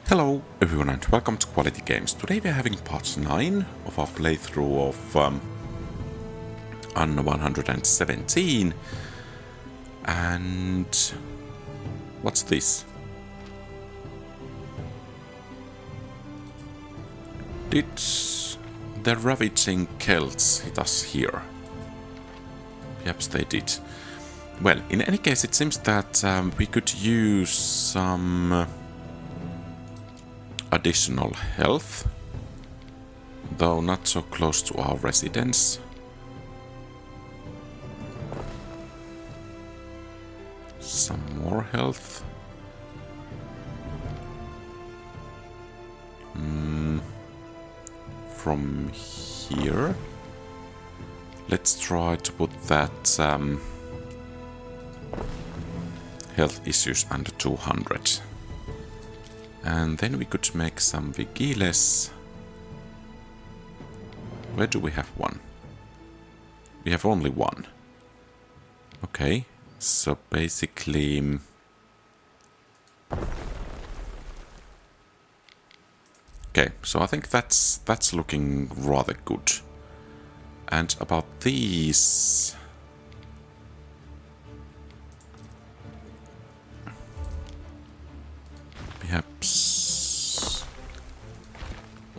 Hello everyone and welcome to Quality Games. Today we are having part 9 of our playthrough of Anno 117. And what's this? Did the ravaging Celts hit us here? Perhaps they did. Well, in any case it seems that we could use some additional health, though not so close to our residence. Some more health. From here. Let's try to put that health issues under 200. And then we could make some vigiles. Where do we have one? We have only one. Okay, so basically... Okay, so I think that's looking rather good. And about these... Perhaps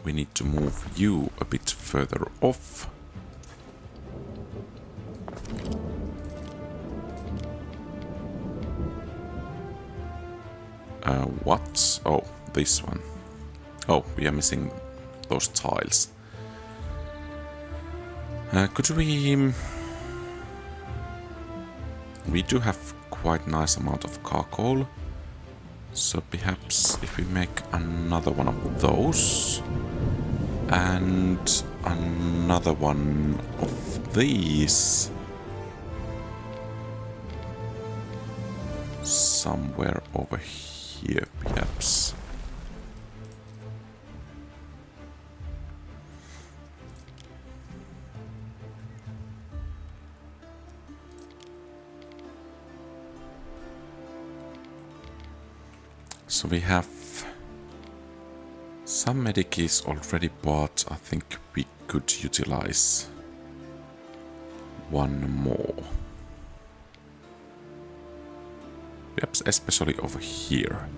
we need to move you a bit further off. What? Oh, this one. Oh, we are missing those tiles. Could we... We do have quite nice amount of charcoal. So perhaps if we make another one of those and another one of these somewhere over here, perhaps. So we have some medikits already bought. I think we could utilize one more. Perhaps especially over here.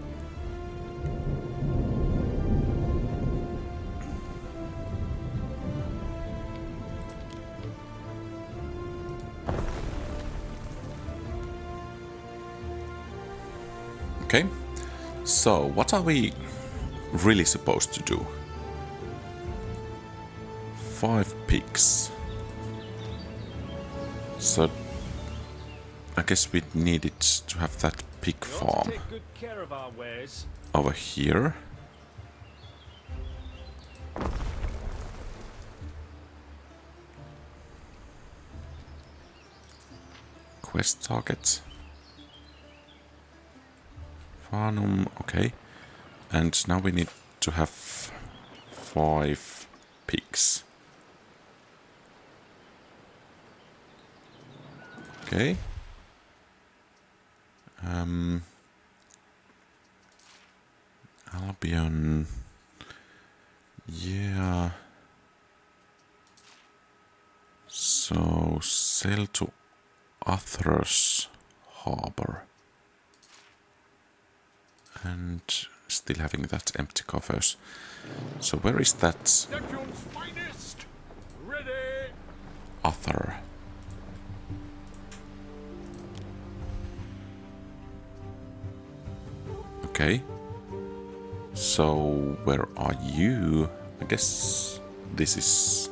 Okay. So, what are we really supposed to do? 5 pigs. So, I guess we needed to have that pig farm over here. Quest target. Farnum, okay. And now we need to have 5 pigs. Okay. Albion. Yeah. So, sail to Arthur's Harbor. And still having that empty coffers. So where is that Arthur? Okay. So where are you? I guess this is...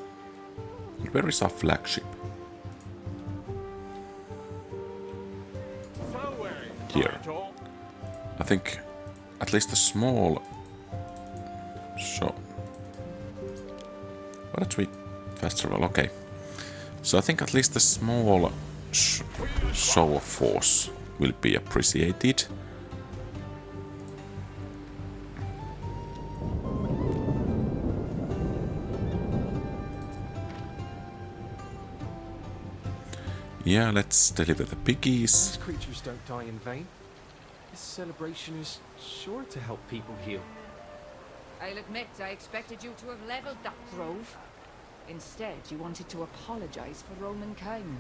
Where is our flagship? Here. I think at least a small show. What a tweet festival, okay. So I think at least a small show of force will be appreciated. Yeah, let's deliver the piggies. These creatures don't die in vain. This celebration is sure to help people heal. I'll admit I expected you to have leveled that grove. Instead, you wanted to apologize for Roman kind.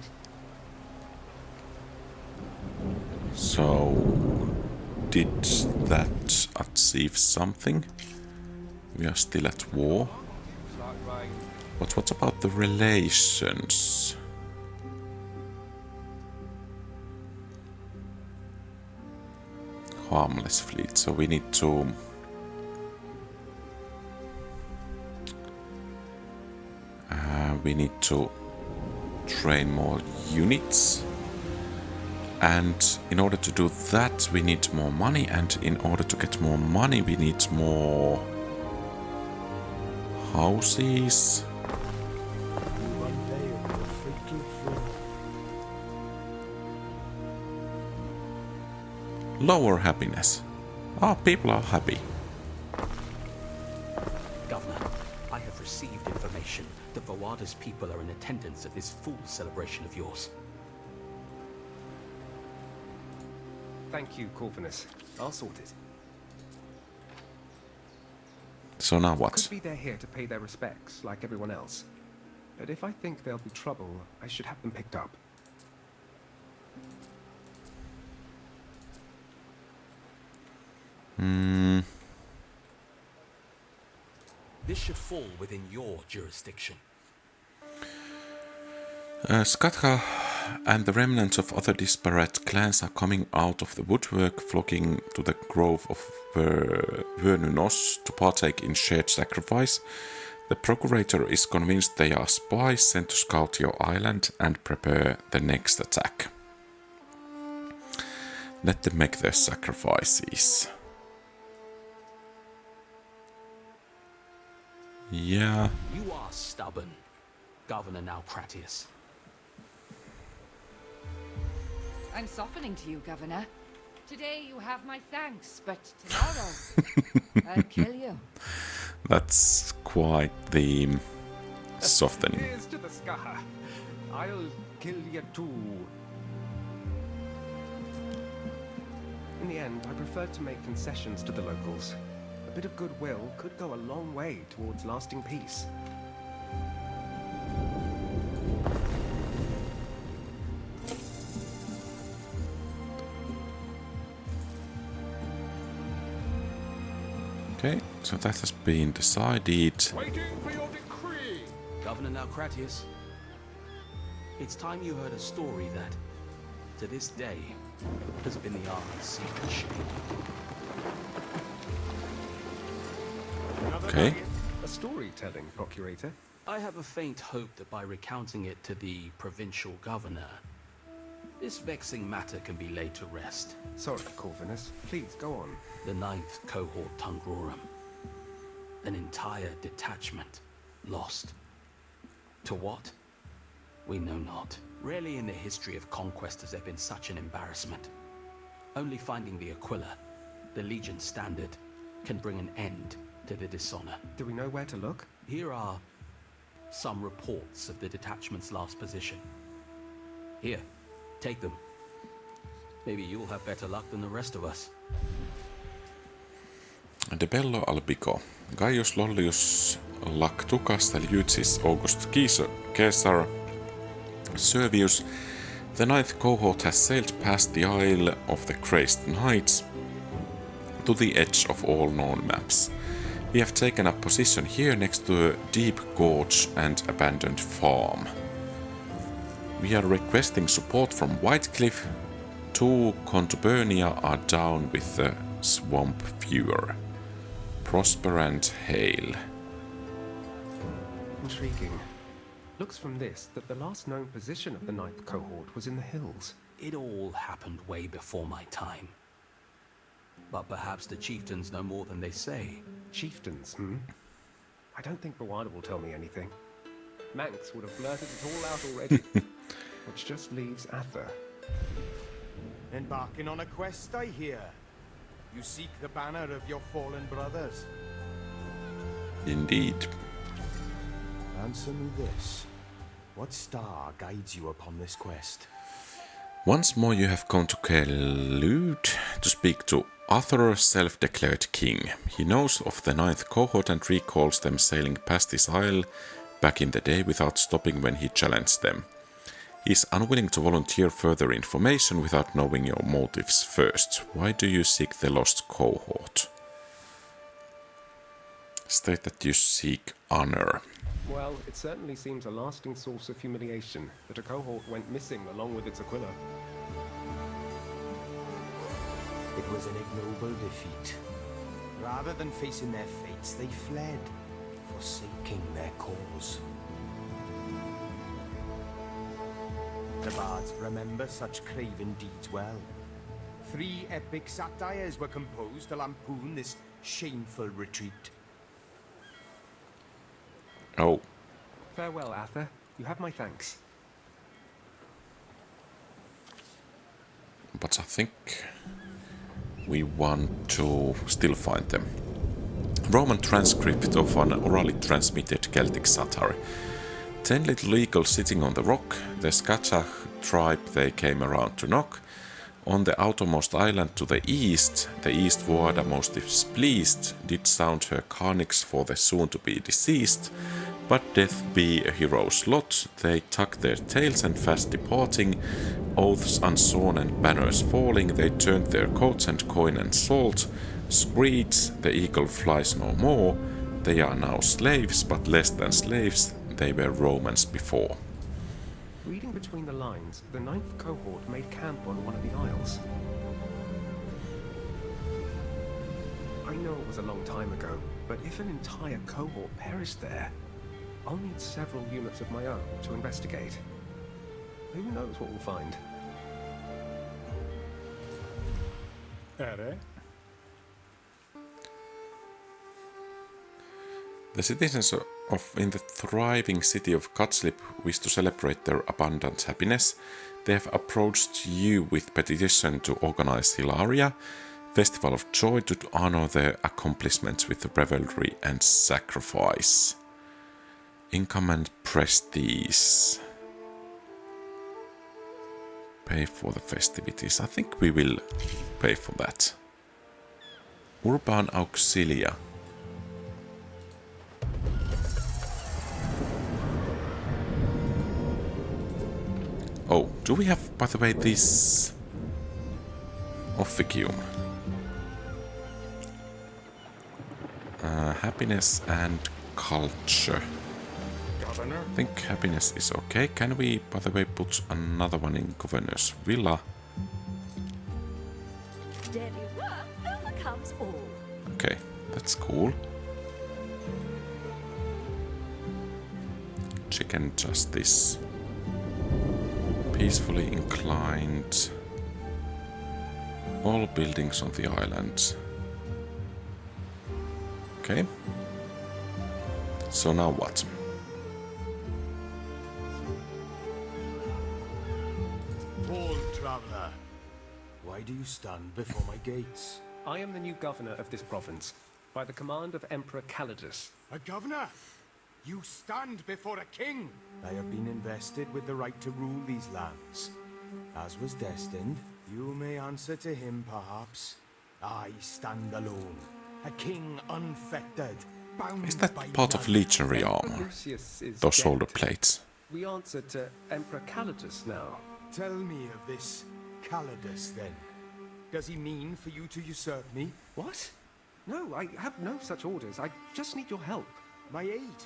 So, did that achieve something? We are still at war. But what about the relations? Harmless fleet, so we need to... we need to train more units. And in order to do that, we need more money. And in order to get more money, we need more houses. Lower happiness. Ah, people are happy. Governor, I have received information that Vawada's people are in attendance at this fool celebration of yours. Thank you, Corvinus. I'll sort it. So now what? Could be they're here to pay their respects, like everyone else. But if I think there'll be trouble, I should have them picked up. This should fall within your jurisdiction. Skatka and the remnants of other disparate clans are coming out of the woodwork, flocking to the grove of Vernunos to partake in shared sacrifice. The procurator is convinced they are spies sent to scout your island and prepare the next attack. Let them make their sacrifices. Yeah. You are stubborn, Governor Naucratius. I'm softening to you, Governor. Today you have my thanks, but tomorrow I'll kill you. That's quite the softening. Here's to the scar. I'll kill you too. In the end, I preferred to make concessions to the locals. A bit of goodwill could go a long way towards lasting peace. Okay, so that has been decided. Waiting for your decree. Governor Naucratius, it's time you heard a story that, to this day, has been the Army's secret shame. Okay. A storytelling, Procurator. I have a faint hope that by recounting it to the provincial governor, this vexing matter can be laid to rest. Sorry, Corvinus. Please, go on. The 9th Cohort Tungrorum. An entire detachment lost. To what? We know not. Rarely in the history of conquest has there been such an embarrassment. Only finding the Aquila, the Legion standard, can bring an end to the dishonor. Do we know where to look? Here are some reports of the detachment's last position. Here, take them. Maybe you'll have better luck than the rest of us. De Bello Albico, Gaius Lollius Lactucas Teliutis August Caesar Servius. The 9th cohort has sailed past the Isle of the Crazed Knights to the edge of all known maps. We have taken up position here next to a deep gorge and abandoned farm. We are requesting support from Whitecliff. 2 Contubernia are down with the swamp viewer. Prosper and hail. Intriguing. Looks from this that the last known position of the 9th cohort was in the hills. It all happened way before my time. But perhaps the chieftains know more than they say. Chieftains, I don't think Bawada will tell me anything. Manx would have blurted it all out already. Which just leaves Atha. Embarking on a quest, I hear. You seek the banner of your fallen brothers. Indeed. Answer me this. What star guides you upon this quest? Once more you have come to Kelude to speak to Arthur, self-declared king. He knows of the 9th cohort and recalls them sailing past his isle back in the day without stopping when he challenged them. He is unwilling to volunteer further information without knowing your motives first. Why do you seek the lost cohort? State that you seek honor. Well, it certainly seems a lasting source of humiliation that a cohort went missing along with its Aquila. It was an ignoble defeat. Rather than facing their fates, they fled, forsaking their cause. The bards remember such craven deeds well. 3 epic satires were composed to lampoon this shameful retreat. Oh, Farewell, Arthur. You have my thanks. but I think we want to still find them. Roman transcript of an orally transmitted Celtic satire. 10 little eagles sitting on the rock, the Scatchach tribe they came around to knock. On the outermost island to the east warder most displeased, did sound her carnix for the soon-to-be deceased. But death be a hero's lot, they tucked their tails and fast departing, oaths unsawn and banners falling, they turned their coats and coin and salt. Screeds, the eagle flies no more, they are now slaves, but less than slaves, they were Romans before. Reading between the lines, the 9th cohort made camp on one of the isles. I know it was a long time ago, but if an entire cohort perished there, I'll need several units of my own to investigate. Who knows what we'll find? The citizens in the thriving city of Kutslip wish to celebrate their abundant happiness. They have approached you with petition to organize Hilaria, festival of joy to honor their accomplishments with revelry and sacrifice. Income and prestige. Pay for the festivities. I think we will pay for that. Urban Auxilia. Oh, do we have, by the way, this officium? Happiness and culture. I think happiness is okay. Can we, by the way, put another one in Governor's Villa? Daily work overcomes all. Okay, that's cool. Chicken justice. Peacefully inclined. All buildings on the island. Okay. So now what? Bold traveler, why do you stand before my gates? I am the new governor of this province, by the command of Emperor Calidus. A governor? You stand before a king! I have been invested with the right to rule these lands. As was destined, you may answer to him, perhaps. I stand alone, a king unfettered, bound Is that by part of none. legionary Emperor armor? Lucius is Those dead. shoulder plates. We answer to Emperor Calidus now. Tell me of this Calidus, then. Does he mean for you to usurp me? What? No, I have no such orders. I just need your help. My aid?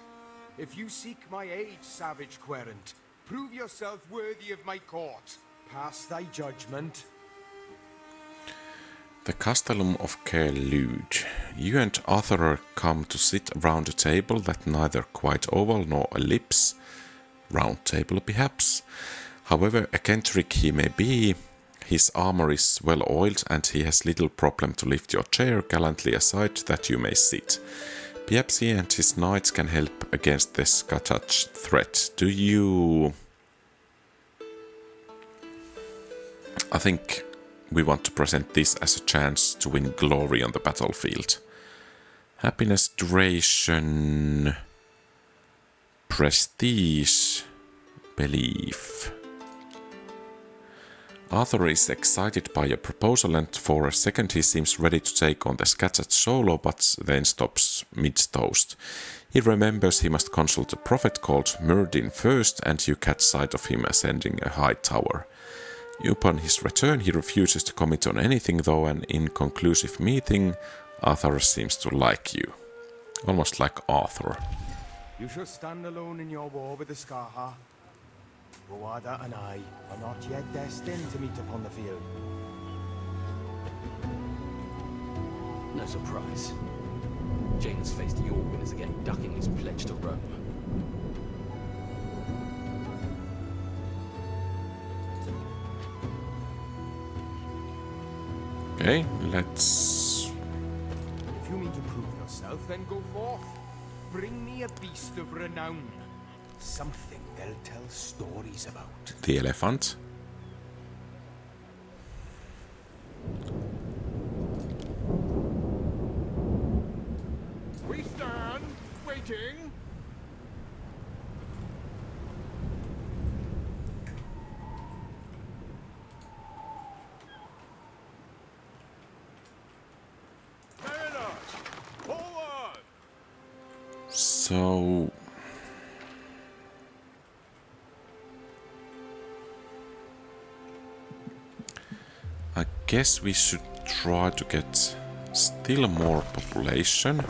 If you seek my aid, savage querent, prove yourself worthy of my court. Pass thy judgment. The Castellum of Kelude. You and Arthur come to sit around a table that neither quite oval nor ellipse. Round table, perhaps. However eccentric he may be, his armor is well oiled and he has little problem to lift your chair gallantly aside that you may sit. Perhaps he and his knights can help against this Scatchach threat. Do you... I think we want to present this as a chance to win glory on the battlefield. Happiness, duration, prestige, belief. Arthur is excited by a proposal, and for a second he seems ready to take on the Scatcherd solo, but then stops mid-toast. He remembers he must consult a prophet called Murdin first, and you catch sight of him ascending a high tower. Upon his return, he refuses to commit on anything, though an inconclusive meeting. Arthur seems to like you. Almost like Arthur. You shall stand alone in your war with the Skaha. Bowada and I are not yet destined to meet upon the field. No surprise. Janus faced your winners again, ducking his pledge to Rome. Okay, let's... If you mean to prove yourself, then go forth. Bring me a beast of renown. Something they'll tell stories about. The elephant. We stand, waiting. Forward! So... I guess we should try to get still more population.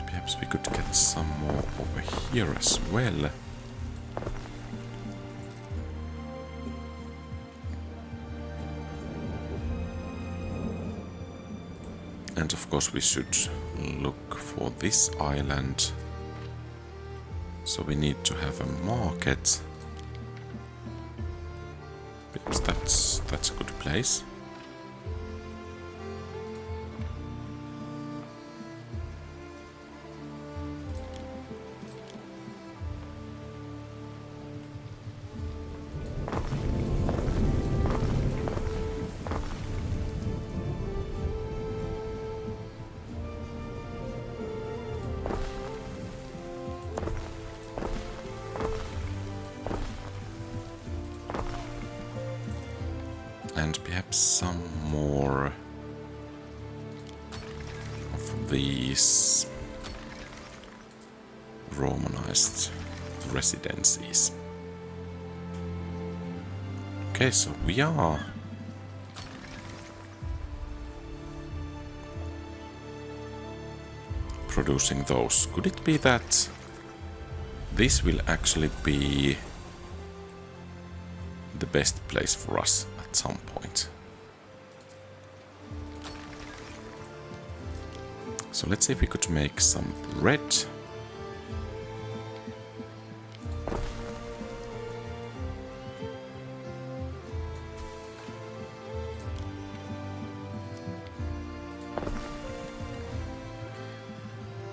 Perhaps we could get some more over here as well. And of course we should look for this island. So we need to have a market. Perhaps that's a good place. And perhaps some more of these Romanized residencies. Okay, so we are producing those. Could it be that this will actually be the best place for us at some point? So let's see if we could make some bread.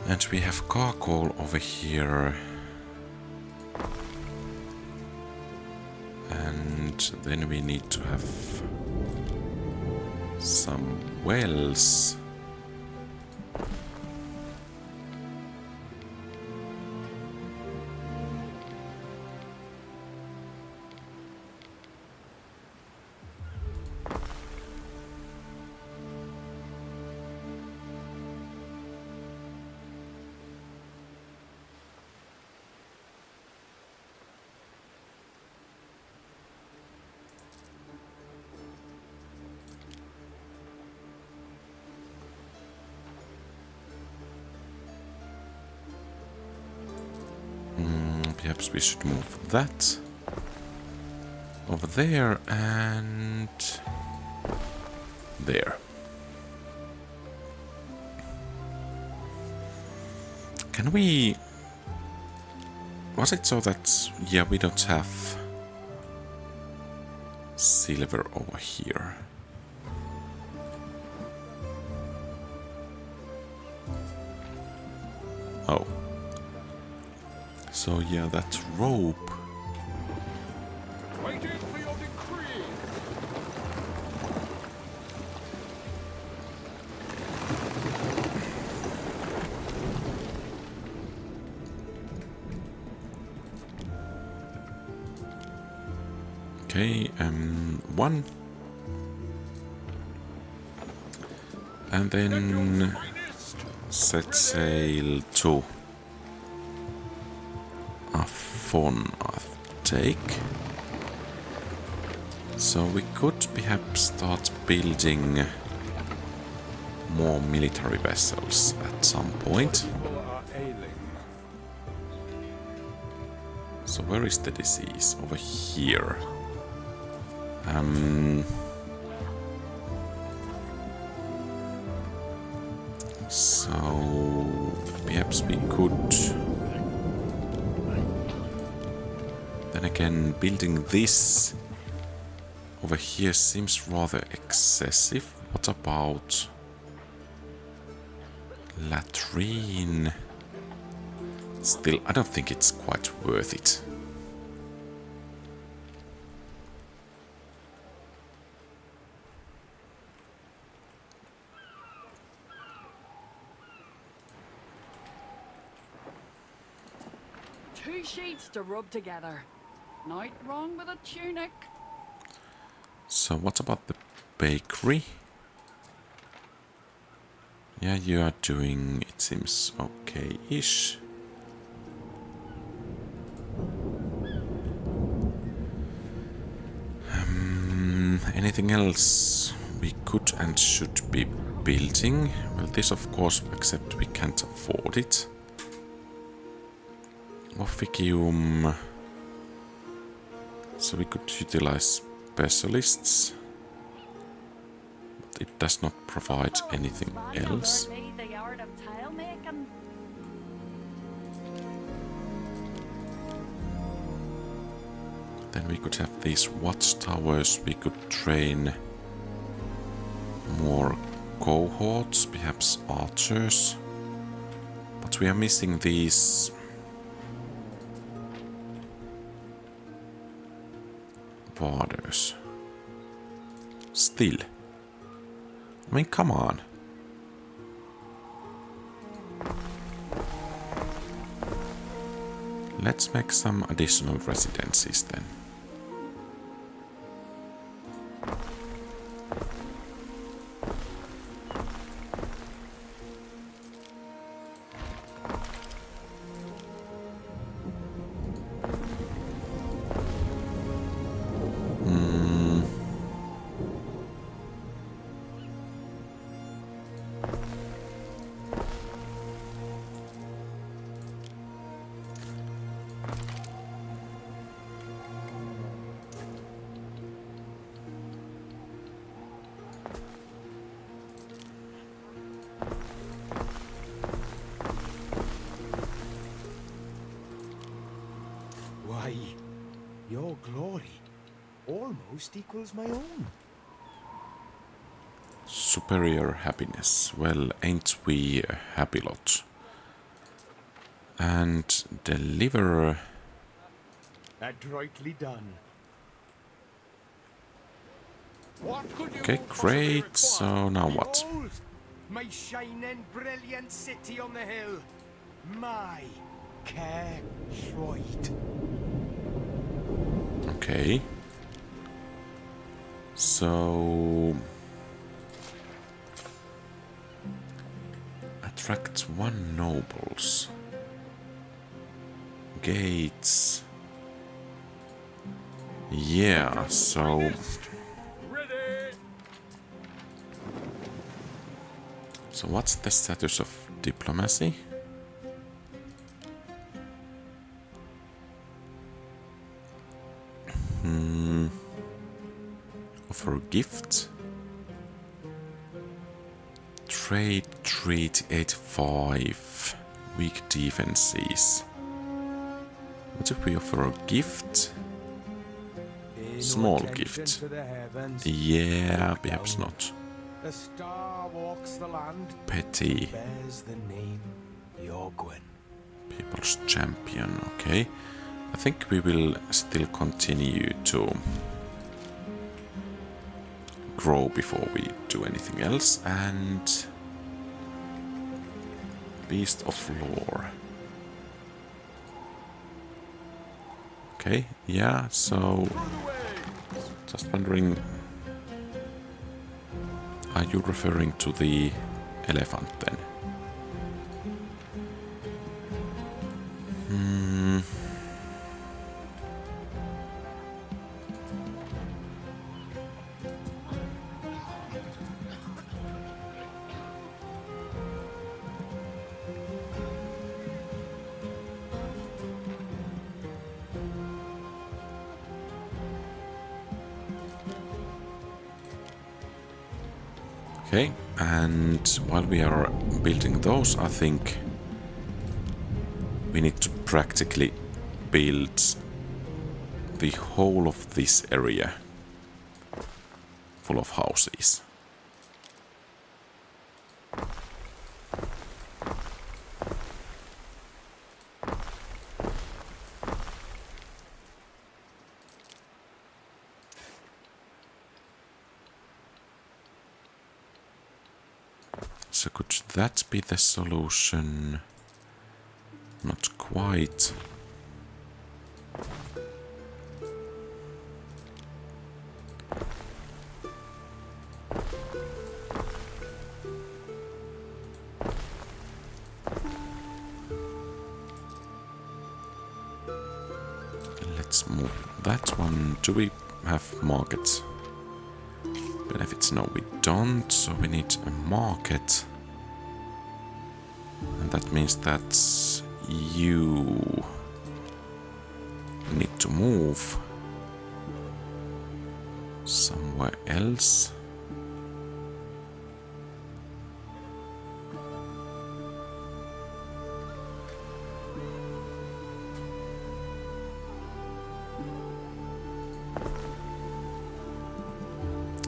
And we have charcoal over here. And then we need to have some wells. Perhaps we should move that over there and there. Can we... Was it so that... Yeah, we don't have... silver over here. Oh. So yeah, that rope... Waiting for your decree. Okay, one. And then set sail to a fun take. So we could perhaps start building more military vessels at some point. People are ailing. So where is the disease? Over here. So perhaps we could... Then again, building this over here seems rather excessive. What about latrine? Still, I don't think it's quite worth it. Two sheets to rub together. Night wrong with a tunic. So what about the bakery? Yeah, you are doing, it seems okay-ish. Anything else we could and should be building? Well, this of course, except we can't afford it. Officium. So we could utilize specialists. But it does not provide anything else. The art of tile making. Then we could have these watchtowers. We could train more cohorts, perhaps archers. But we are missing these warders. Still. I mean, come on. Let's make some additional residencies then. Why, your glory almost equals my own. Superior happiness. Well, ain't we a happy lot? And deliver. Adroitly done. What could you Okay, possibly great. So require? now what? Behold, my shining, brilliant city on the hill. My care Schreut. Okay. So attract 1 nobles. Gates. Yeah, so Ready. what's the status of diplomacy? Offer gift. Trade treat 85. Weak defenses. What if we offer a gift? Small gift. Yeah, perhaps not. A star walks the land. Petty. Bears the name Jorgwin. People's champion, okay. I think we will still continue to grow before we do anything else. And Beast of Lore. Okay, yeah, so just wondering, are you referring to the elephant then? Okay, and while we are building those, I think we need to practically build the whole of this area full of houses. So could that be the solution? Not quite. Let's move that one. Do we have market benefits? No, we don't. So we need a market. And that means that you need to move somewhere else.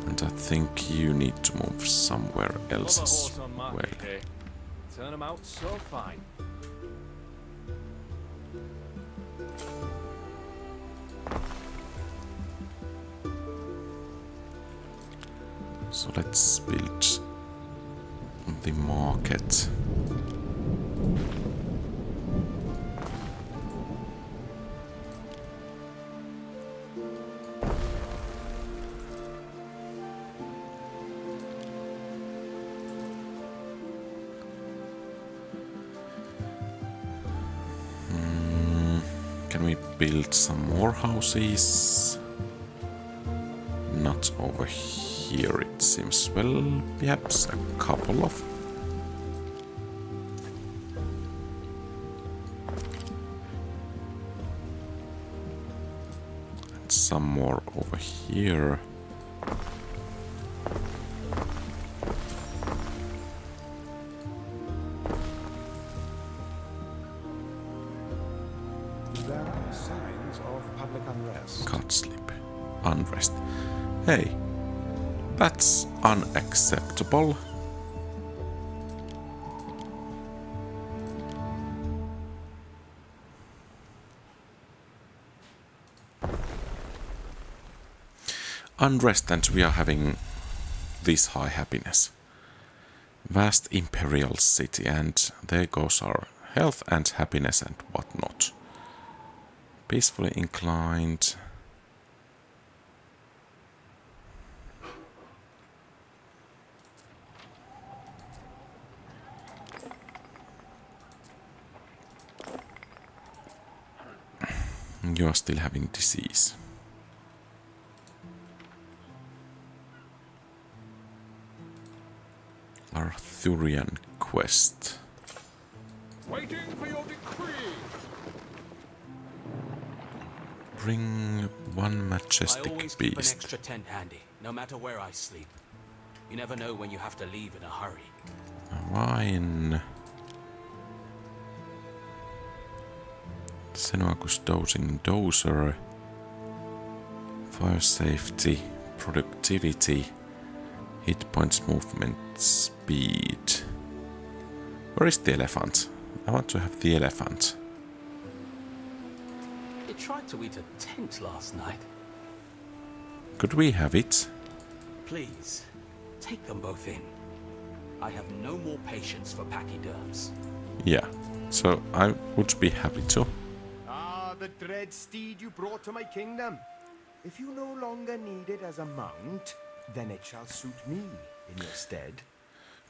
And I think you need to move somewhere else as well. Turn them out so fine. So let's build the market. Can we build some more houses? Not over here, it seems. Well, perhaps a couple of. And some more over here. There are signs of public unrest. Can't sleep. Unrest. Hey, that's unacceptable. Unrest, and we are having this high happiness. Vast imperial city, and there goes our health and happiness and whatnot. Peacefully inclined. You are still having disease. Arthurian quest. Waiting for your decree. Bring one I majestic always keep an beast. extra tent handy, no matter where I sleep. You never know when you have to leave in a hurry. Wine. Xenoacus dosing dozer. Fire safety, productivity, hit points, movement speed. Where is the elephant? I want to have the elephant. It tried to eat a tent last night. Could we have it? Please, take them both in. I have no more patience for pachyderms. Yeah, so I would be happy to. Ah, the dread steed you brought to my kingdom. If you no longer need it as a mount, then it shall suit me in your stead.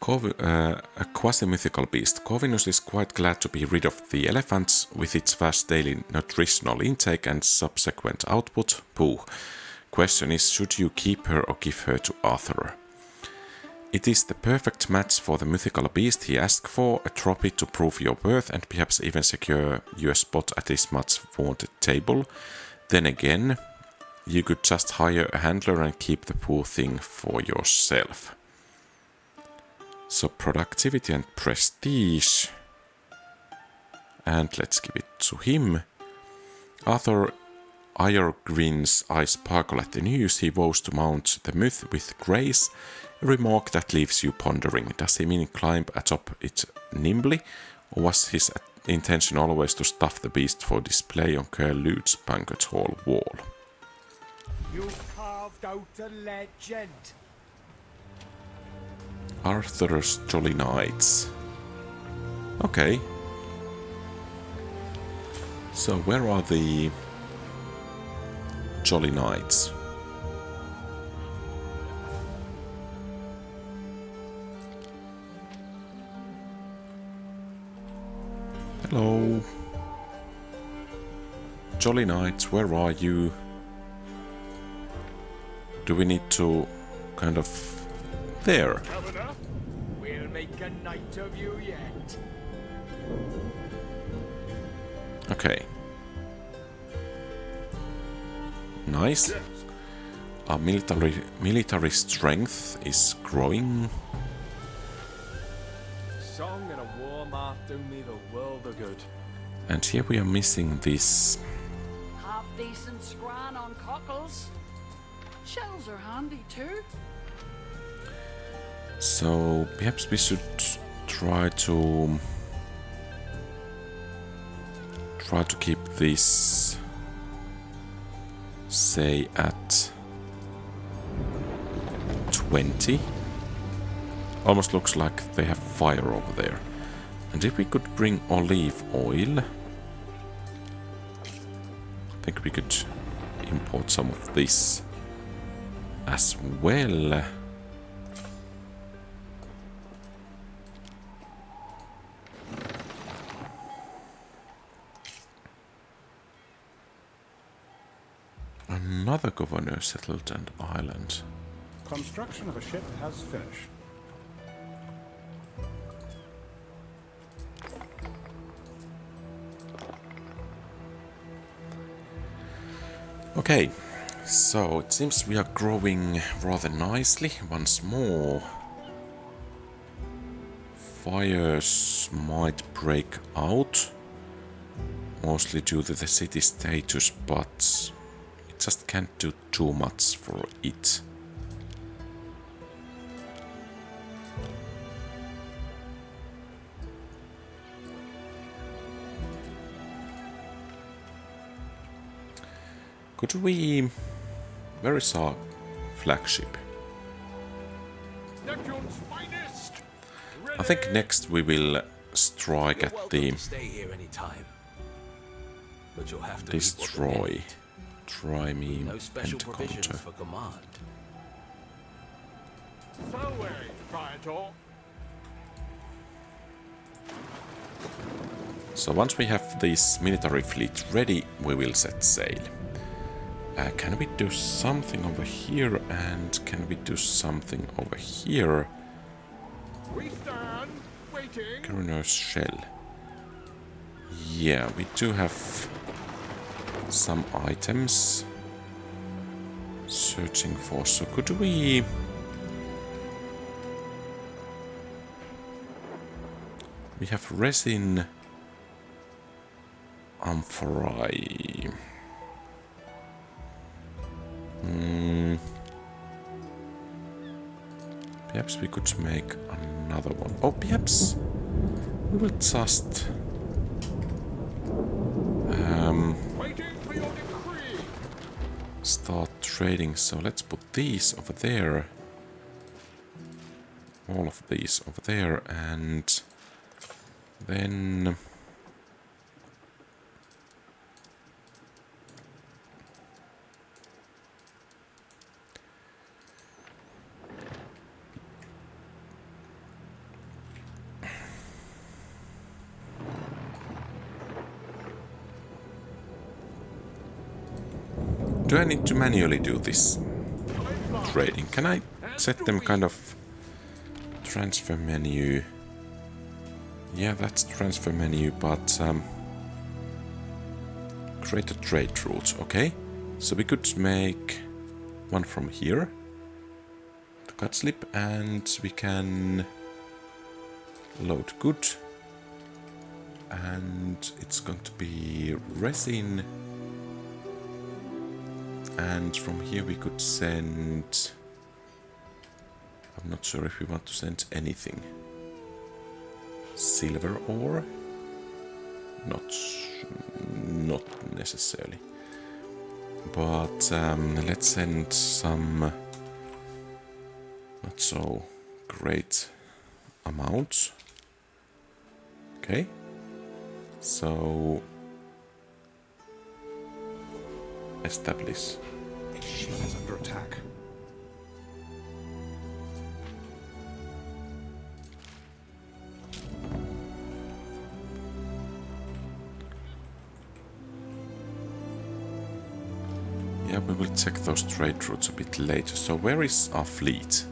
A quasi-mythical beast, Corvinus is quite glad to be rid of the elephants with its vast daily nutritional intake and subsequent output. Pooh. Question is, should you keep her or give her to Arthur? It is the perfect match for the mythical beast he asked for, a trophy to prove your worth and perhaps even secure you a spot at his much vaunted table. Then again, you could just hire a handler and keep the poor thing for yourself. So productivity and prestige. And let's give it to him. Arthur Iregrin's eyes sparkle at the news. He vows to mount the myth with grace, a remark that leaves you pondering. Does he mean climb atop it nimbly, or was his intention always to stuff the beast for display on Curlude's banquet hall wall? You've carved out a legend. Arthur's Jolly Knights. Okay. So where are the Jolly Knights? Hello. Jolly Knights, where are you? Do we need to kind of... There. Governor, we'll make a knight of you yet. Okay. Nice. Our military strength is growing. Song and a war math do me the world of good. And here we are missing this. Half decent scran on cockles. Shells are handy too. So perhaps we should try to keep this, say, at 20. Almost looks like they have fire over there. And if we could bring olive oil, I think we could import some of this as well. Another governor settled an island. Construction of a ship has finished. Okay, so it seems we are growing rather nicely once more. Fires might break out, mostly due to the city status, but it just can't do too much for it. Could we... Where is our flagship? Neptune's finest! I think next we will strike You're at welcome the to stay here anytime. But you'll have to destroy. Try me no special provisions Pentacounter. for command. Fareway, Praetor. So once we have this military fleet ready, we will set sail. Can we do something over here, and can we do something over here? We stand waiting. Coroner's shell. Yeah, we do have some items. Searching for, so could we... We have resin, amphorae. Perhaps we could make another one. Oh, perhaps we will just start trading. So let's put these over there. All of these over there, and then do I need to manually do this trading? Can I set them kind of transfer menu? Yeah, that's transfer menu, but create a trade route, okay? So we could make one from here, the cut slip, and we can load good, and it's going to be resin. And from here we could send... I'm not sure if we want to send anything. Silver ore? Not necessarily. But let's send some not so great amounts. Okay. So establish. Ship is under attack. Yeah, we will check those trade routes a bit later. So where is our fleet?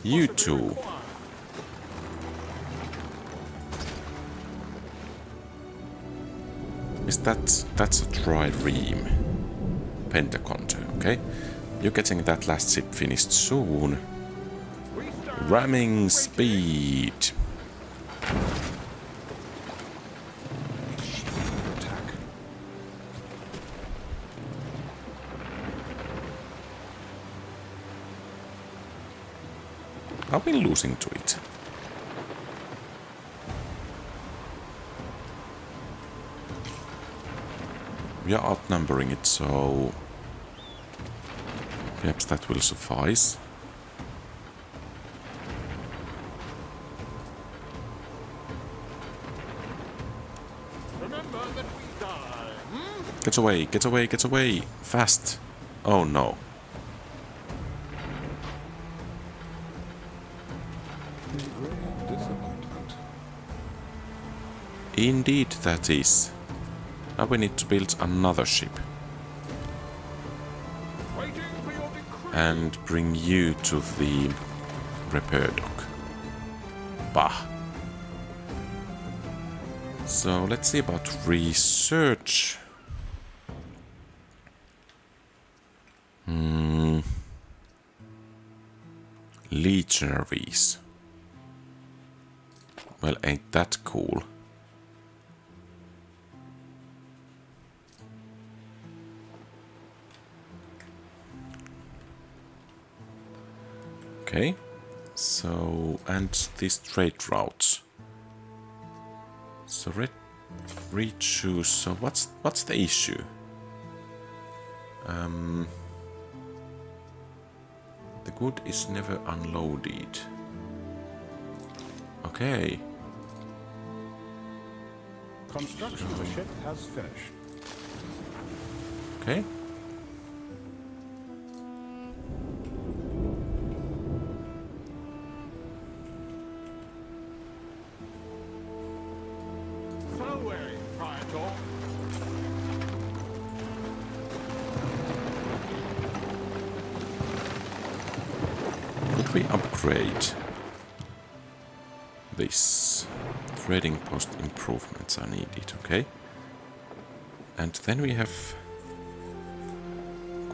You two. Is that's a trireme pentaconter, okay? You're getting that last ship finished soon. Ramming speed. Are we losing to it? We are outnumbering it, so perhaps that will suffice. Remember that we die. Get away, get away, get away! Fast! Oh no. Disappointment. Indeed that is. Now we need to build another ship. And bring you to the repair dock. Bah. So let's see about research. Legionaries. Well, ain't that cool? Okay, so, and these trade routes. So re-choose, so what's the issue? The good is never unloaded. Okay. Construction of the ship has finished. Okay. Could we upgrade this? Trading post improvements are needed, okay? And then we have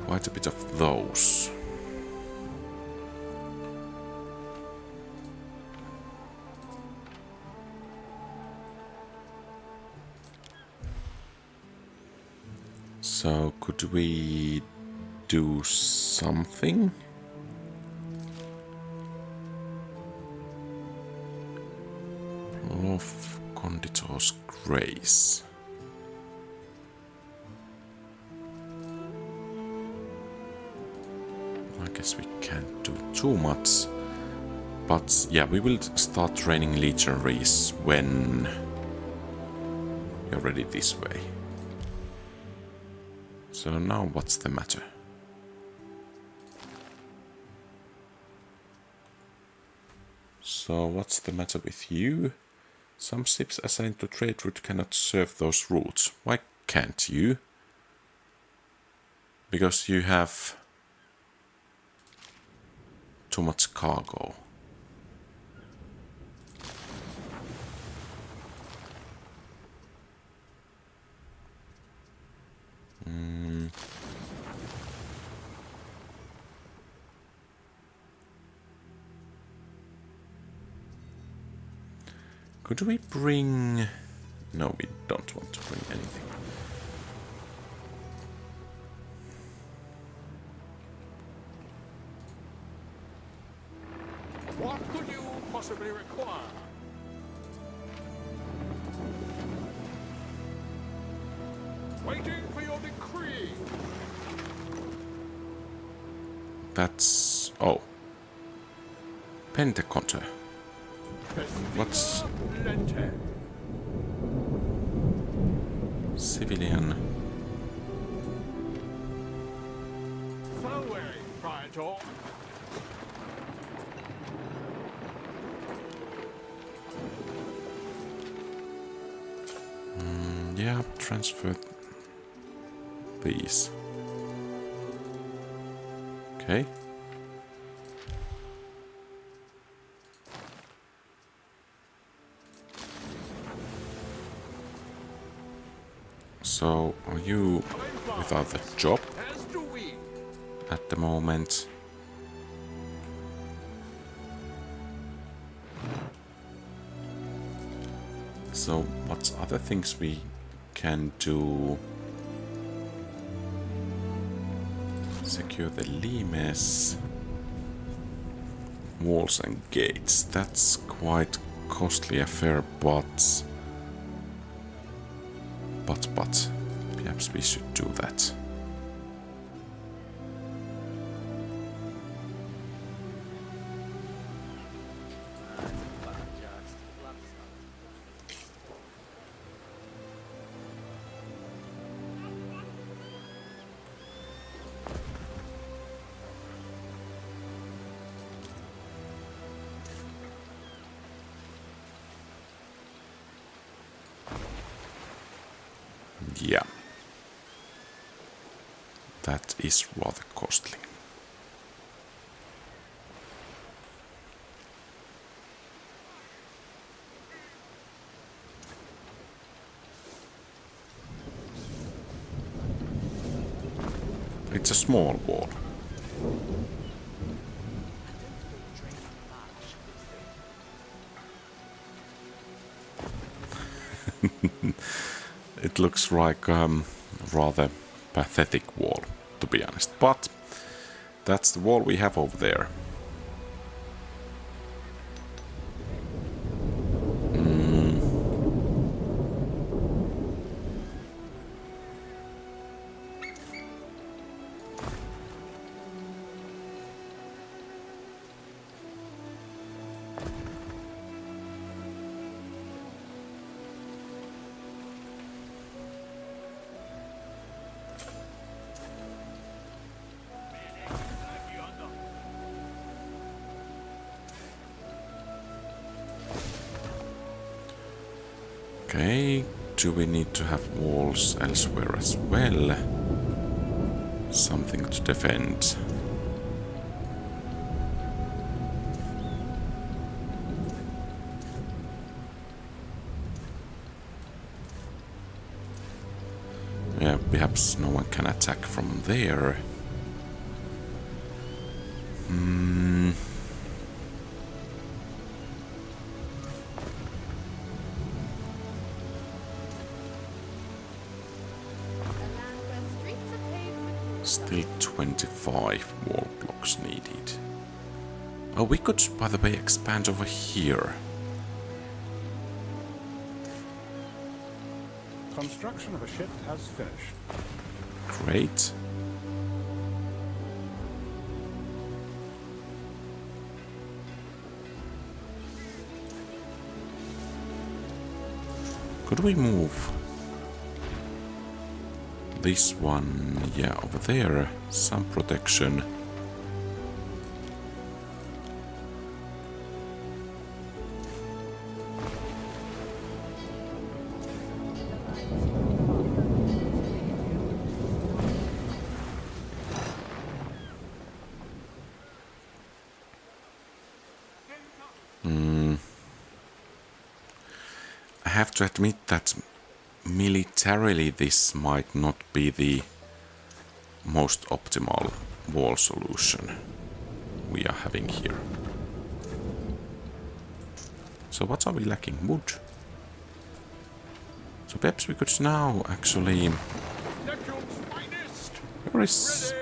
quite a bit of those. So, could we do something? Of Conditor's Grace. I guess we can't do too much. But yeah, we will start training legionaries when you're ready this way. So now what's the matter? So what's the matter with you? Some ships assigned to trade route cannot serve those routes. Why can't you? Because you have too much cargo. Could we bring... No, we don't want to bring anything. What could you possibly require? Waiting for your decree. That's... Oh. Pentaconter. What's... Civilian... Farewell, Praetor. Yeah, transfer these. Okay. So, are you without a job at the moment? So, what other things we can do? Secure the limes, walls and gates. That's quite costly affair, but perhaps we should do that. Yeah. That is rather costly. It's a small wall. It looks like rather pathetic wall, to be honest. But that's the wall we have over there. Okay, do we need to have walls elsewhere as well? Something to defend. Yeah, perhaps no one can attack from there. Still 25 wall blocks needed. Oh, we could, by the way, expand over here. Construction of a ship has finished. Great. Could we move this one? Yeah, over there. Some protection. I have to admit that militarily this might not be the most optimal wall solution we are having here. So what are we lacking? Wood. So perhaps we could now actually... Where is...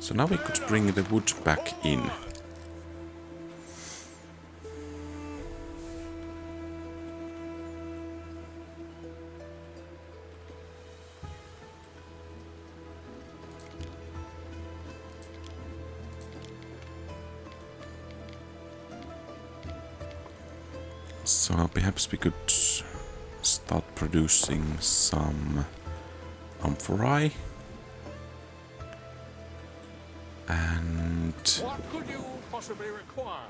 So now we could bring the wood back in. So perhaps we could start producing some amphorae. And What could you possibly require?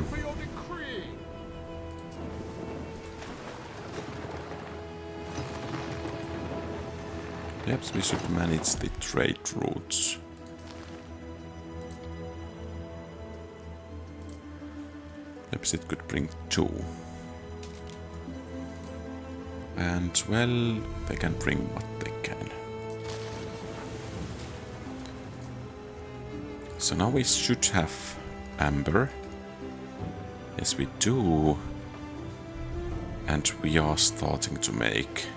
For your decree. perhaps we should manage the trade routes. Perhaps it could bring 2. And, well, they can bring what they can. So now we should have amber. Yes, we do. And we are starting to make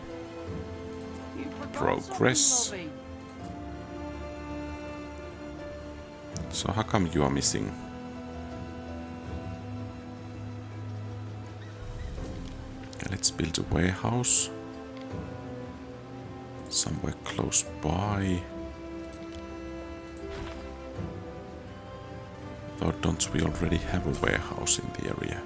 progress. So how come you are missing? Let's build a warehouse somewhere close by. Or don't we already have a warehouse in the area?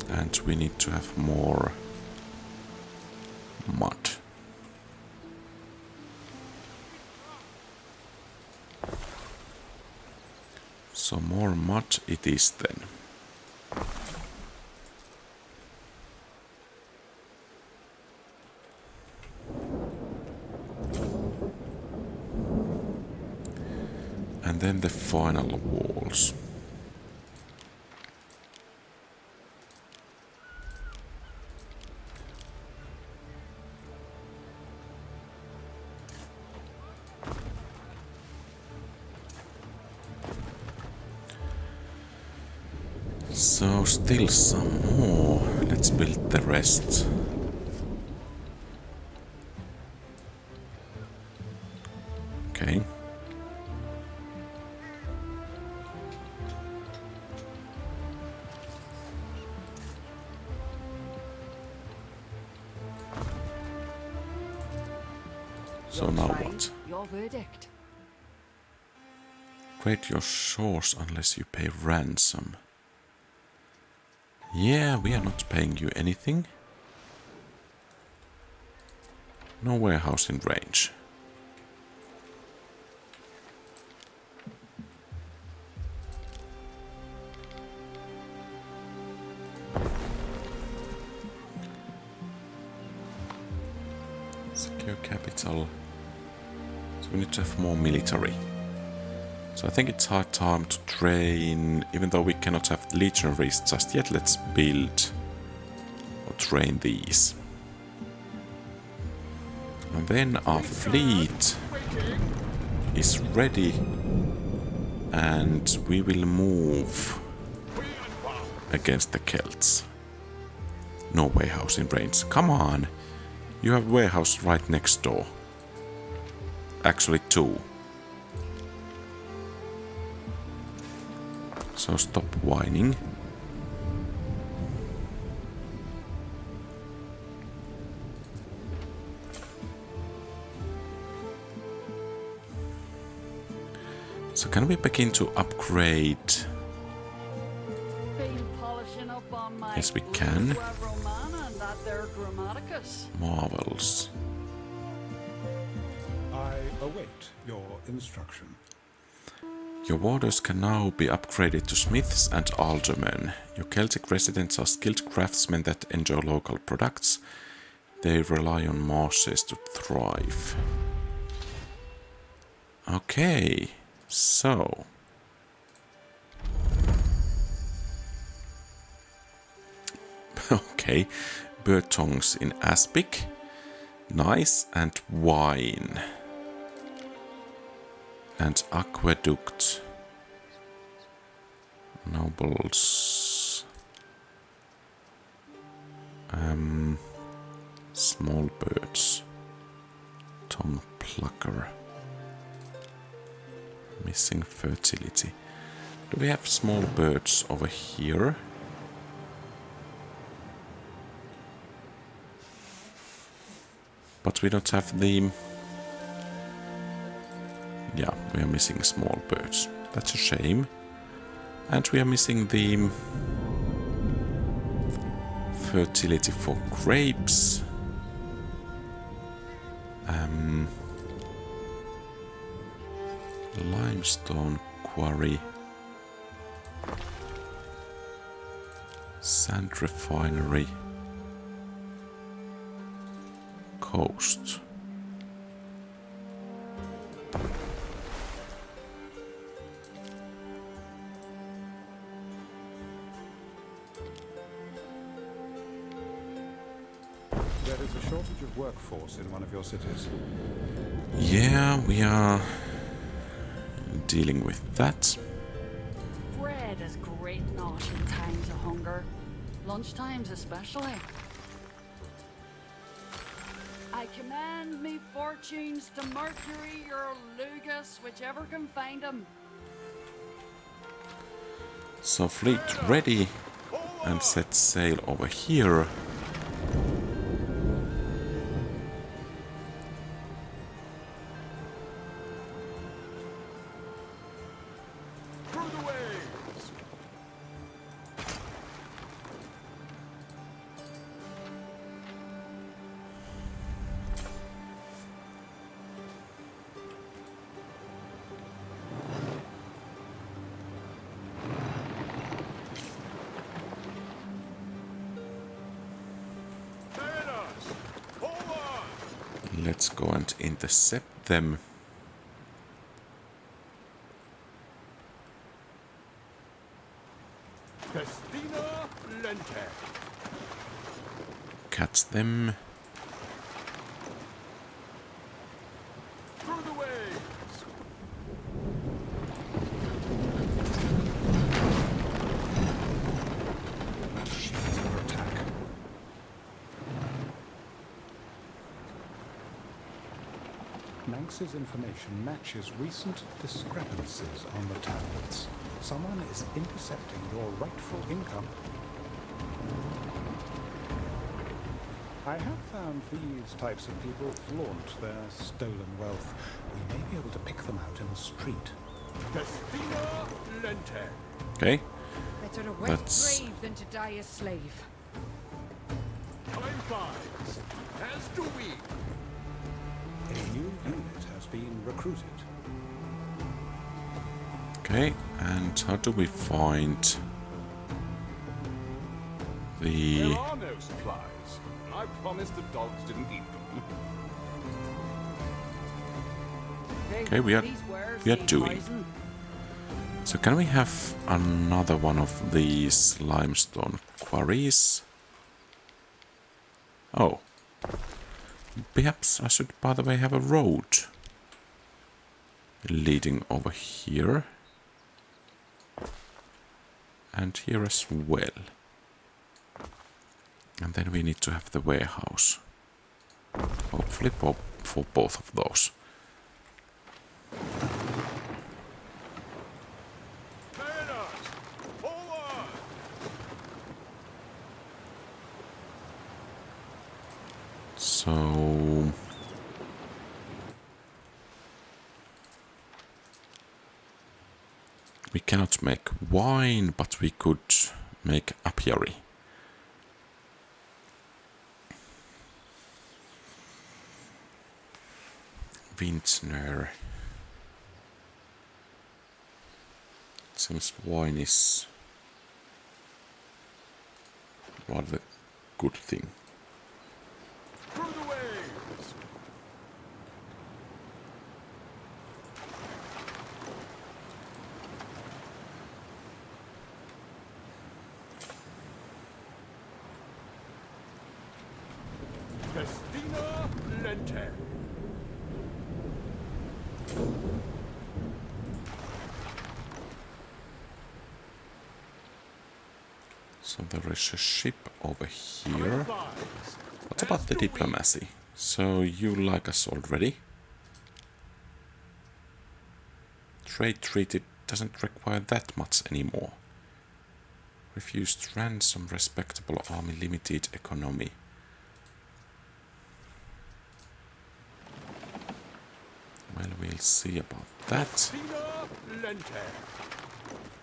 And we need to have more mud. So more mud it is then. And then the final walls. So still some more. Let's build the rest. Okay. So now what? Your verdict. Raid your shores unless you pay ransom. Yeah, we are not paying you anything. No warehouse in range. Secure capital. So we need to have more military. So So I think it's high time to train, even though we cannot have legionaries just yet. Let's build or train these. And then our fleet is ready, and we will move against the Celts. No warehouse in range. Come on! You have a warehouse right next door. Actually 2. So stop whining. So can we begin to upgrade? Been polishing up on my Yes, we can. Naval Romana and that there Grammaticus. Marvels. I await your instruction. Your warders can now be upgraded to smiths and aldermen. Your Celtic residents are skilled craftsmen that enjoy local products. They rely on marshes to thrive. Okay, so... okay, bird tongues in aspic. Nice, and wine. And aqueduct. Nobles. Small birds. Tongue plucker. Missing fertility. Do we have small birds over here? But we don't have the... yeah, we are missing small birds. That's a shame. And we are missing the fertility for grapes. Limestone quarry. Sand refinery. Coast. There is a shortage of workforce in one of your cities. Yeah, we are dealing with that. Bread is great not in times of hunger. Lunchtimes especially. I commend me fortunes to Mercury or Lugus, whichever can find him. So fleet ready and set sail over here. Let's go and intercept them. Catch them. Manx's information matches recent discrepancies on the tablets. Someone is intercepting your rightful income. I have found these types of people flaunt their stolen wealth. We may be able to pick them out in the street. Okay. Better a wet That's- grave than to die a slave. A new unit has been recruited. Okay, and how do we find the... There are no supplies. I promised the dogs didn't eat them. Okay, we are These wares doing. need poison. So can we have another one of these limestone quarries? Oh. Perhaps I should, by the way, have a road leading over here. And here as well. And then we need to have the warehouse. Hopefully for both of those. So we cannot make wine, but we could make apiary. Vintner. Seems wine is rather a good thing. So there is a ship over here. What about the diplomacy? So you like us already. Trade treaty doesn't require that much anymore. Refused ransom, respectable army, limited economy. Well, we'll see about that.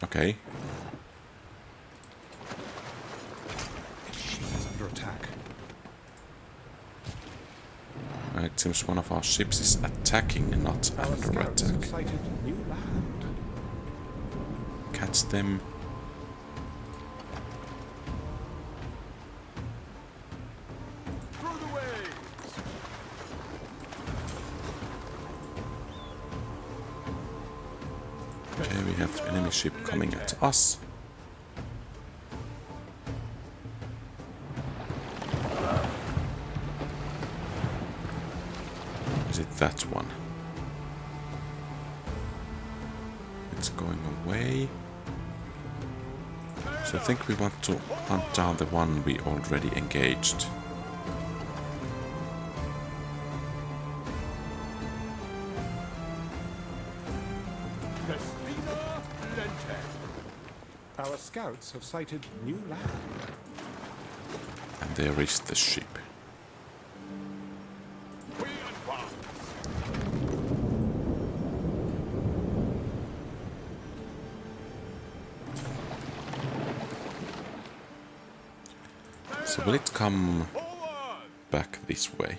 Okay. Under attack. It seems one of our ships is attacking, not under attack. Sighted new land. Catch them. Okay, we have enemy ship coming at us. Is it that one? It's going away. So I think we want to hunt down the one we already engaged. Our scouts have sighted new land. And there is the ship. So will it come back this way?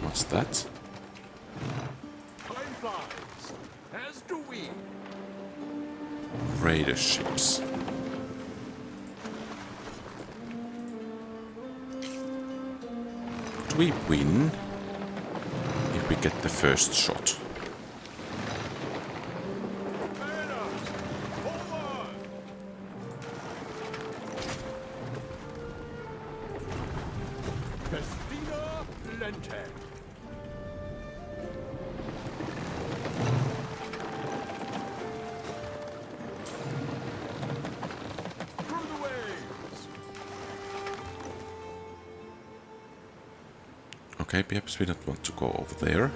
What's that? Raider ships. Could we win if we get the first shot? Okay, perhaps we don't want to go over there.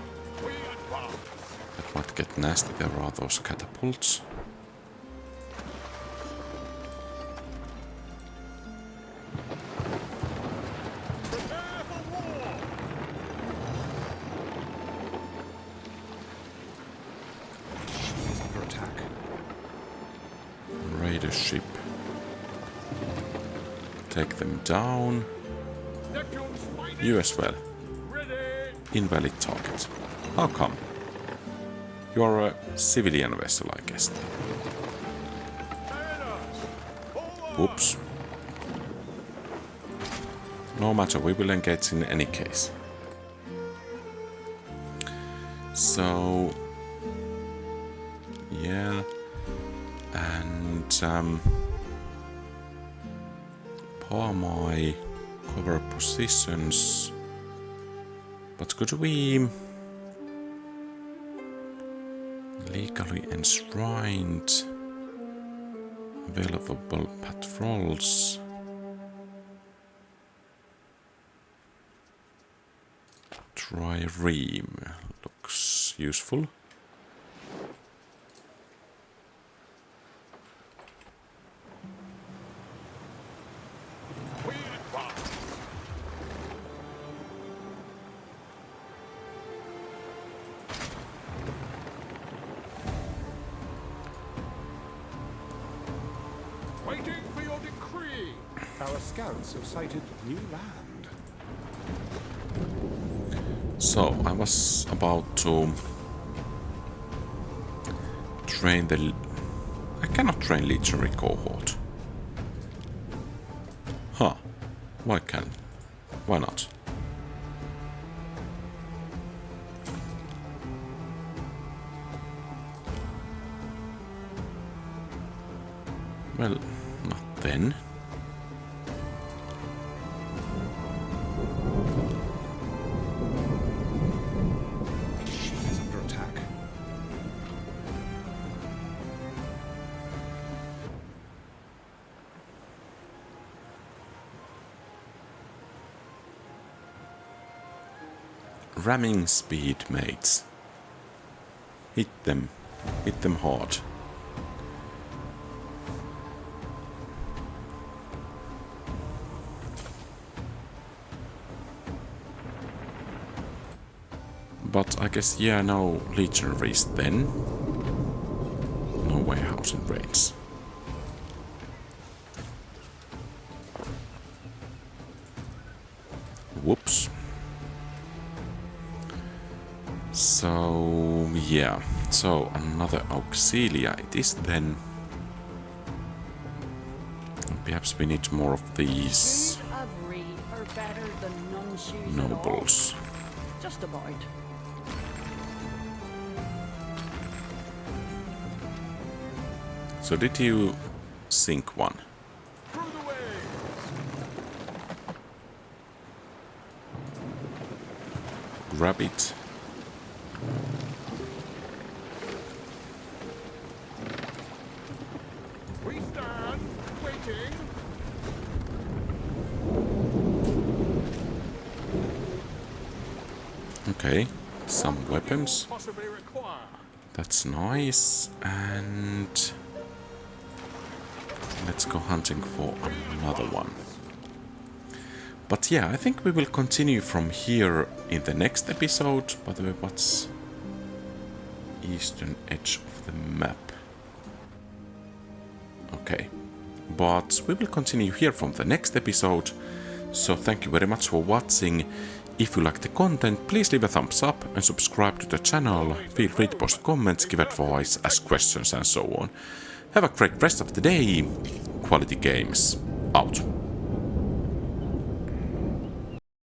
That might get nasty, there are those catapults. Under attack. Raider ship. Take them down. You as well. Invalid target. How come? You're a civilian vessel, I guess. Oops. No matter, we will engage in any case. So yeah. And my cover positions. But could we legally enshrined available patrols? Trireme looks useful. Waiting for your decree. Our scouts have sighted new land. So, I was about to train the... I cannot train legionary cohort. Huh. Why can? Why not? Well, not then. She is under attack. Ramming speed, mates. Hit them hard. But I guess, yeah, no legionaries then. No warehouse and raids. Whoops. So, yeah. So, another auxilia it is then. Perhaps we need more of these nobles. Just about. So did you sink one? Grab it. We stand waiting. Okay, some weapons. Possibly require. That's nice. And let's go hunting for another one. But yeah, I think we will continue from here in the next episode. By the way, what's eastern edge of the map? Okay, but we will continue here from the next episode. So thank you very much for watching. If you like the content, please leave a thumbs up and subscribe to the channel. Feel free to post comments, give advice, ask questions and so on. Have a great rest of the day. Quality Games out.